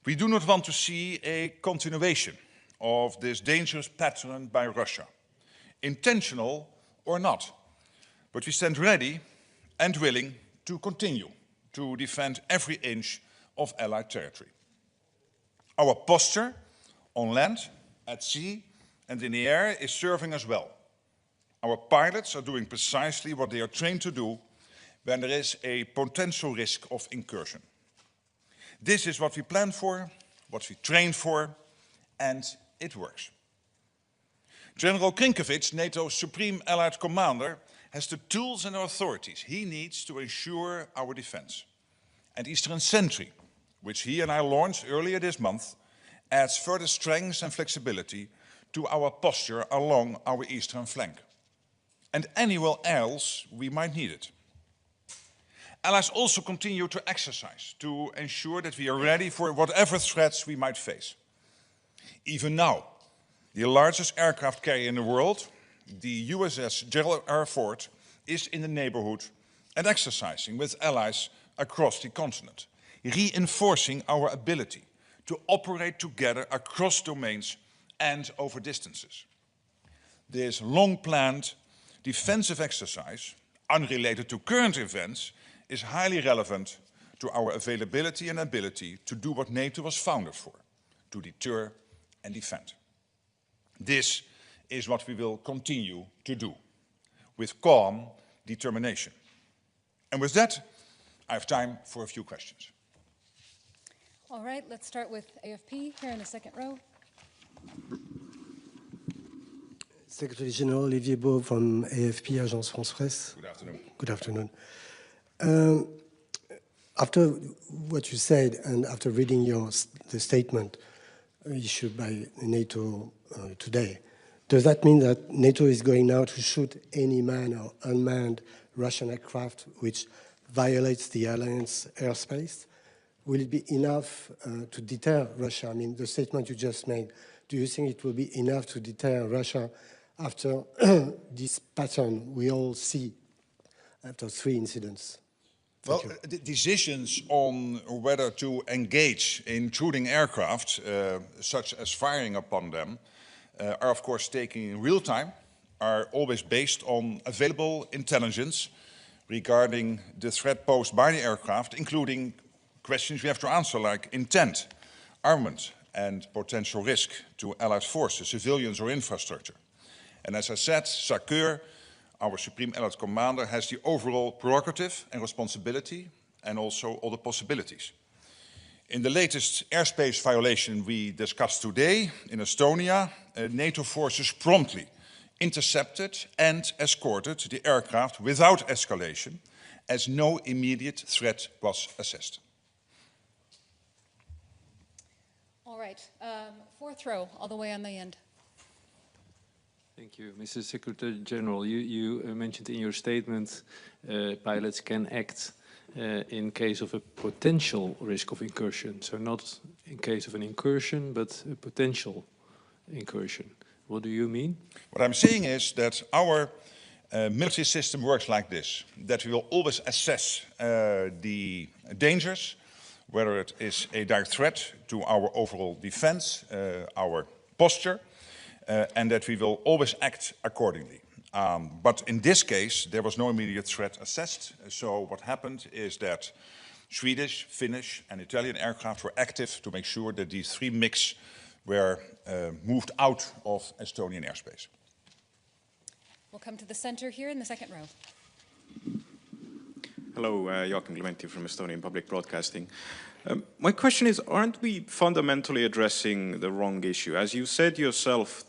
We do not want to see a continuation of this dangerous pattern by Russia, intentional or not, but we stand ready and willing to continue to defend every inch of Allied territory. Our posture on land, at sea and in the air is serving us well. Our pilots are doing precisely what they are trained to do when there is a potential risk of incursion. This is what we plan for, what we train for, and it works. General Krinkevich, NATO's Supreme Allied Commander, has the tools and authorities he needs to ensure our defense. And Eastern Sentry, which he and I launched earlier this month, adds further strength and flexibility to our posture along our eastern flank. And anywhere else we might need it. Allies also continue to exercise to ensure that we are ready for whatever threats we might face. Even now, the largest aircraft carrier in the world, the USS Gerald R. Ford, is in the neighborhood and exercising with allies across the continent, reinforcing our ability to operate together across domains and over distances. This long-planned defensive exercise, unrelated to current events, is highly relevant to our availability and ability to do what NATO was founded for, to deter and defend. This is what we will continue to do, with calm determination. And with that, I have time for a few questions. All right, let's start with AFP here in the second row. Secretary General Olivier Beau from AFP, Agence France Presse. Good afternoon. Good afternoon. After what you said and after reading the statement issued by NATO today, does that mean that NATO is going now to shoot any manned or unmanned Russian aircraft which violates the alliance airspace? Will it be enough to deter Russia? I mean, the statement you just made, do you think it will be enough to deter Russia after this pattern we all see after 3 incidents? Well, the decisions on whether to engage intruding aircraft, such as firing upon them, are of course taken in real time, are always based on available intelligence regarding the threat posed by the aircraft, including questions we have to answer like intent, armament, and potential risk to Allied forces, civilians or infrastructure. And as I said, SACEUR, our Supreme Allied Commander, has the overall prerogative and responsibility and also all the possibilities. In the latest airspace violation we discussed today in Estonia, NATO forces promptly intercepted and escorted the aircraft without escalation, as no immediate threat was assessed. All right, fourth row, all the way on the end. Thank you. Mr. Secretary General, you mentioned in your statement pilots can act in case of a potential risk of incursion. So not in case of an incursion, but a potential incursion. What do you mean? What I'm saying is that our military system works like this, that we will always assess the dangers, whether it is a direct threat to our overall defense, our posture, and that we will always act accordingly. But in this case, there was no immediate threat assessed. So what happened is that Swedish, Finnish, and Italian aircraft were active to make sure that these 3 MiGs were moved out of Estonian airspace. We'll come to the center here in the second row. Hello, Joachim Clementi from Estonian Public Broadcasting. My question is, aren't we fundamentally addressing the wrong issue? As you said yourself,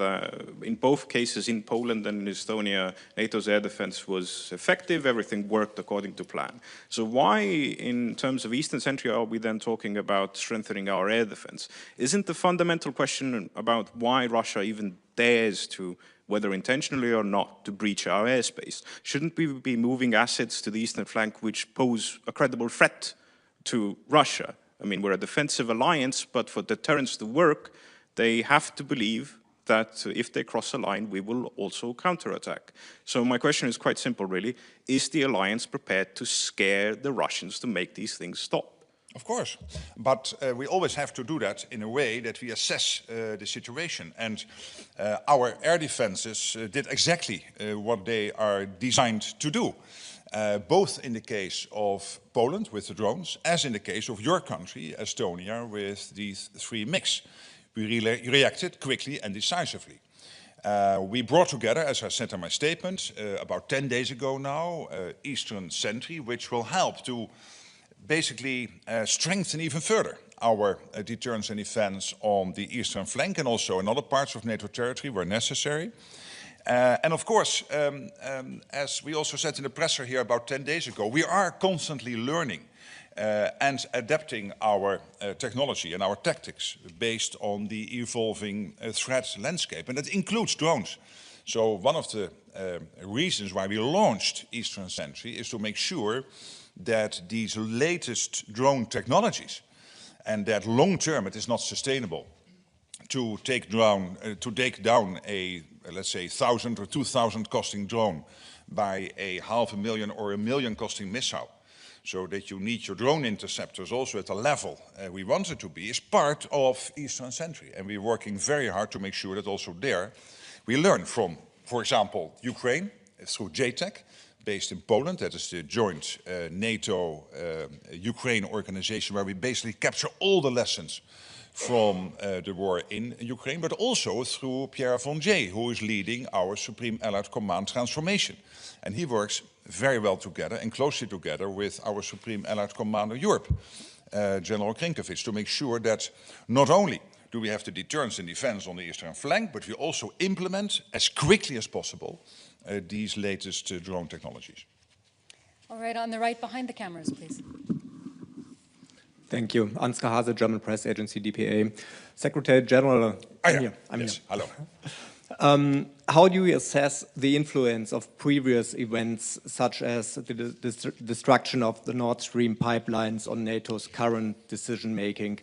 in both cases, in Poland and in Estonia, NATO's air defense was effective, everything worked according to plan. So why, in terms of Eastern Sentry, are we then talking about strengthening our air defense? Isn't the fundamental question about why Russia even dares to, whether intentionally or not, to breach our airspace? Shouldn't we be moving assets to the eastern flank which pose a credible threat to Russia? I mean, we're a defensive alliance, but for deterrence to work, they have to believe that if they cross a line, we will also counterattack. So my question is quite simple, really. Is the alliance prepared to scare the Russians to make these things stop? Of course, but we always have to do that in a way that we assess the situation. And our air defenses did exactly what they are designed to do, both in the case of Poland with the drones, as in the case of your country, Estonia, with these 3 MiGs. We reacted quickly and decisively. We brought together, as I said in my statement, about 10 days ago now, Eastern Sentry, which will help to basically strengthen even further our deterrence and defense on the eastern flank and also in other parts of NATO territory where necessary. And of course, as we also said in the presser here about 10 days ago, we are constantly learning and adapting our technology and our tactics based on the evolving threat landscape. And that includes drones. So one of the reasons why we launched Eastern Sentry is to make sure that these latest drone technologies and that long term it is not sustainable to take down a, let's say, 1,000 or 2,000 costing drone by a 500,000 or 1 million costing missile. So that you need your drone interceptors also at the level we want it to be is part of Eastern Sentry. And we're working very hard to make sure that also there we learn from, for example, Ukraine through JTAC, based in Poland. That is the joint NATO Ukraine organization where we basically capture all the lessons from the war in Ukraine, but also through Pierre von Jay, who is leading our Supreme Allied Command transformation. And he works very well together and closely together with our Supreme Allied Commander Europe, General Krinkovic, to make sure that not only do we have the deterrence and defense on the eastern flank, but we also implement as quickly as possible these latest drone technologies. All right, on the right behind the cameras, please. Thank you. Ansgar Hase, German press agency, DPA. Secretary General, I'm here. Hello. How do you assess the influence of previous events, such as the destruction of the Nord Stream pipelines on NATO's current decision-making?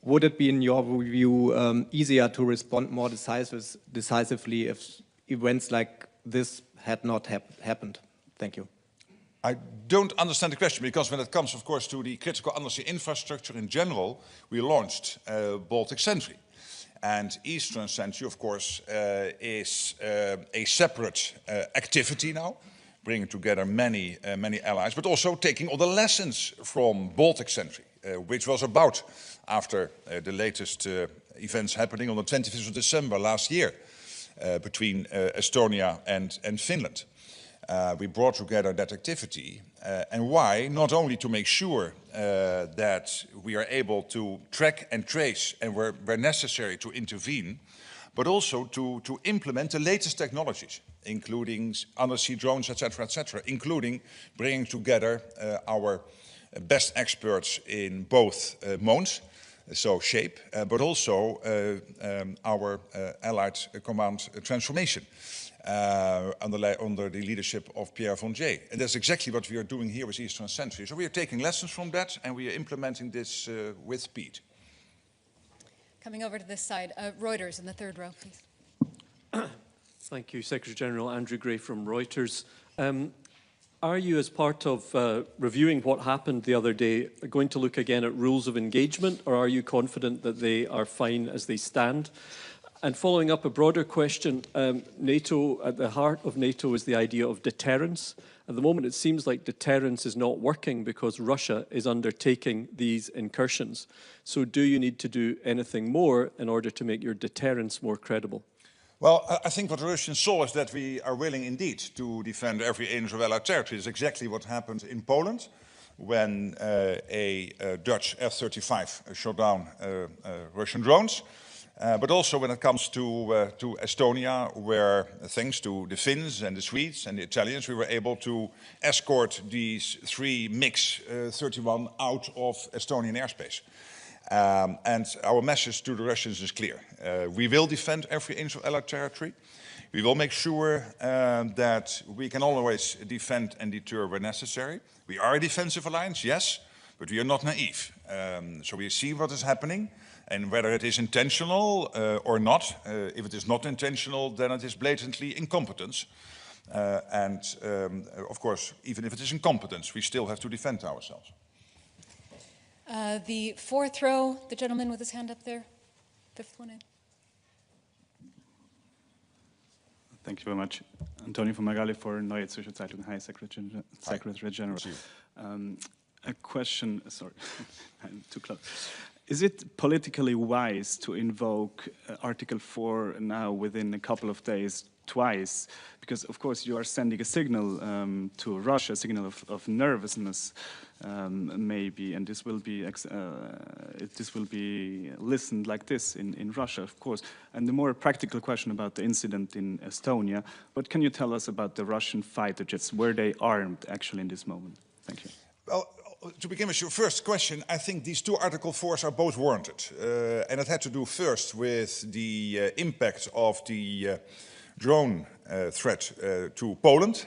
Would it be, in your view, easier to respond more decisively if events like this had not happened? Thank you. I don't understand the question, because when it comes, of course, to the critical undersea infrastructure in general, we launched Baltic Sentry. And Eastern Sentry, of course, is a separate activity now, bringing together many allies, but also taking all the lessons from Baltic Sentry, which was about after the latest events happening on the 25th of December last year between Estonia and Finland. We brought together that activity, and why? Not only to make sure that we are able to track and trace and where necessary to intervene, but also to implement the latest technologies, including undersea drones, etc., including bringing together our best experts in both modes, so shape, but also our Allied Command transformation. Under the leadership of Pierre von Jay. And that's exactly what we are doing here with Eastern Sentry. So we are taking lessons from that and we are implementing this with speed. Coming over to this side, Reuters in the third row, please. Thank you, Secretary General. Andrew Gray from Reuters. Are you, as part of reviewing what happened the other day, going to look again at rules of engagement, or are you confident that they are fine as they stand? And following up a broader question, NATO, at the heart of NATO is the idea of deterrence. At the moment, it seems like deterrence is not working because Russia is undertaking these incursions. So do you need to do anything more in order to make your deterrence more credible? Well, I think what the Russians saw is that we are willing indeed to defend every inch of Allied territory. It's exactly what happened in Poland when a Dutch F-35 shot down Russian drones. But also when it comes to Estonia, where thanks to the Finns and the Swedes and the Italians, we were able to escort these 3 MiG-31 out of Estonian airspace. And our message to the Russians is clear. We will defend every inch of Allied territory. We will make sure that we can always defend and deter where necessary. We are a defensive alliance, yes, but we are not naive. So we see what is happening. And whether it is intentional or not, if it is not intentional, then it is blatantly incompetence. Of course, even if it is incompetence, we still have to defend ourselves. The fourth row, the gentleman with his hand up there, fifth one in. Thank you very much. Antonio Fumagalli for Neue Zürcher Zeitung. Hi, Secretary General. A question, sorry, I'm too close. Is it politically wise to invoke Article 4 now within a couple of days twice? Because, of course, you are sending a signal to Russia, a signal of nervousness, maybe, and this will be listened like this in Russia, of course. And the more practical question about the incident in Estonia, what can you tell us about the Russian fighter jets? Were they armed, actually, in this moment? Thank you. Well, to begin with your first question, I think these two Article 4s are both warranted. And it had to do first with the impact of the drone threat to Poland.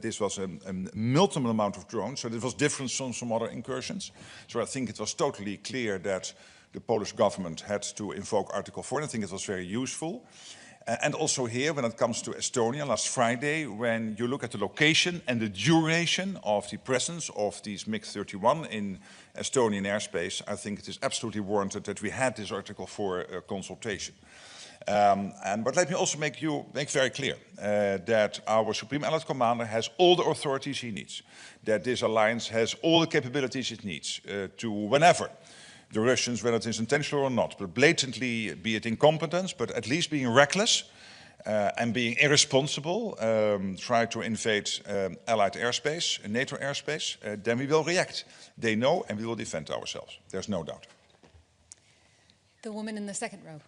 This was a multiple amount of drones, so this was different from some other incursions. So I think it was totally clear that the Polish government had to invoke Article 4, and I think it was very useful. And also here, when it comes to Estonia, last Friday, when you look at the location and the duration of the presence of these MiG-31 in Estonian airspace, I think it is absolutely warranted that we had this Article 4 consultation. But let me also make very clear that our Supreme Allied Commander has all the authorities he needs, that this alliance has all the capabilities it needs to, whenever the Russians, whether it is intentional or not, but blatantly, be it incompetence, but at least being reckless and being irresponsible, try to invade Allied airspace, NATO airspace, then we will react. They know, and we will defend ourselves. There's no doubt. The woman in the second row.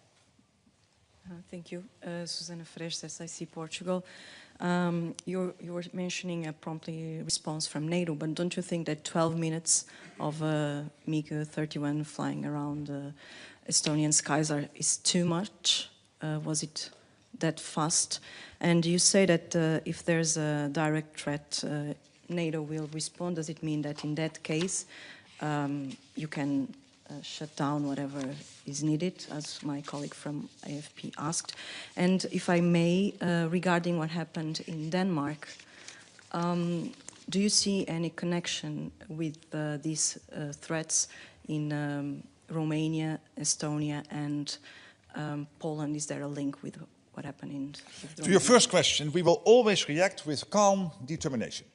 Thank you. Susana Freires, SIC Portugal. You were mentioning a promptly response from NATO, but don't you think that 12 minutes of MiG-31 flying around Estonian skies is too much? Was it that fast? And you say that if there's a direct threat, NATO will respond. Does it mean that in that case you can shut down whatever is needed, as my colleague from AFP asked? And if I may, regarding what happened in Denmark, do you see any connection with these threats in Romania, Estonia, and Poland? Is there a link with what happened in To your first question, we will always react with calm determination,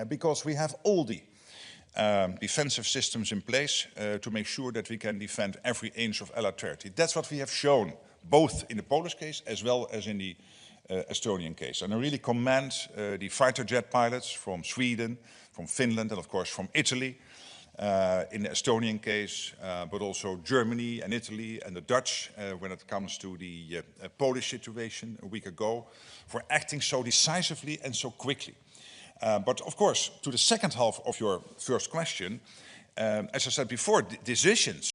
because we have all the defensive systems in place to make sure that we can defend every inch of Allied territory. That's what we have shown, both in the Polish case as well as in the Estonian case. And I really commend the fighter jet pilots from Sweden, from Finland, and of course from Italy in the Estonian case, but also Germany and Italy and the Dutch when it comes to the Polish situation a week ago, for acting so decisively and so quickly. But of course, to the second half of your first question, as I said before, decisions